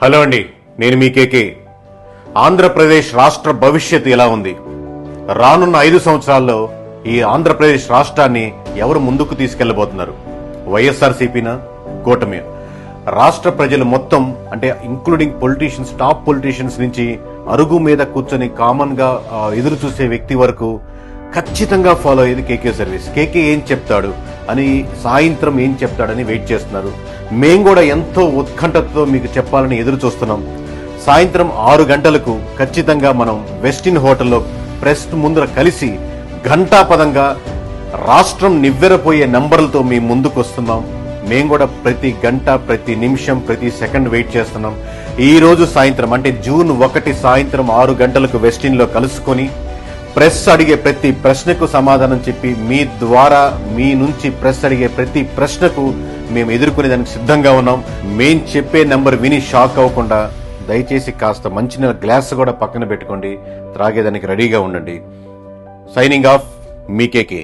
Hello అండి, నేను మీ కేకే. ఆంధ్రప్రదేశ్ రాష్ట్ర భవిష్యత్తు ఎలా ఉంది? రానున్న 5 సంవత్సరాల్లో ఈ ఆంధ్రప్రదేశ్ రాష్ట్రాన్ని ఎవరు ముందుకు తీసుకెళ్లబోతున్నారు? వైఎస్ఆర్సీపీనా, కూటమి? రాష్ట్ర ప్రజలు మొత్తం, అంటే ఇంక్లూడింగ్ పొలిటీషియన్స్, టాప్ పొలిటీషియన్స్ నుంచి అరుగు మీద కూర్చొని కామన్ గా ఎదురు చూసే వ్యక్తి వరకు ఖచ్చితంగా ఫాలో అయ్యేది కేకే సర్వీస్. కేకే ఏం చెప్తాడు అని, సాయంత్రం ఏం చెప్తాడని వెయిట్ చేస్తున్నారు. మేము కూడా ఎంతో ఉత్కంఠతో మీకు చెప్పాలని ఎదురు చూస్తున్నాం. సాయంత్రం 6 గంటలకు ఖచ్చితంగా మనం వెస్టిన్ హోటల్లో ప్రెస్ ముందర కలిసి ఘంటాపదంగా రాష్ట్రం నివ్వెరపోయే నంబర్లతో మీ ముందుకు వస్తున్నాం. మేము కూడా ప్రతి గంట, ప్రతి నిమిషం, ప్రతి సెకండ్ వెయిట్ చేస్తున్నాం. ఈ రోజు సాయంత్రం, అంటే జూన్ 1 సాయంత్రం 6 గంటలకు వెస్టిన్ లో కలుసుకొని ప్రెస్ అడిగే ప్రతి ప్రశ్నకు సమాధానం చెప్పి, మీ ద్వారా మీ నుంచి ప్రెస్ అడిగే ప్రతి ప్రశ్నకు మేము ఎదుర్కొనేదానికి సిద్ధంగా ఉన్నాం. మేం చెప్పే నెంబర్ విని షాక్ అవ్వకుండా దయచేసి కాస్త మంచినీళ్ళ గ్లాస్ కూడా పక్కన పెట్టుకోండి, త్రాగేదానికి రెడీగా ఉండండి. సైనింగ్ ఆఫ్, మీ కేకే.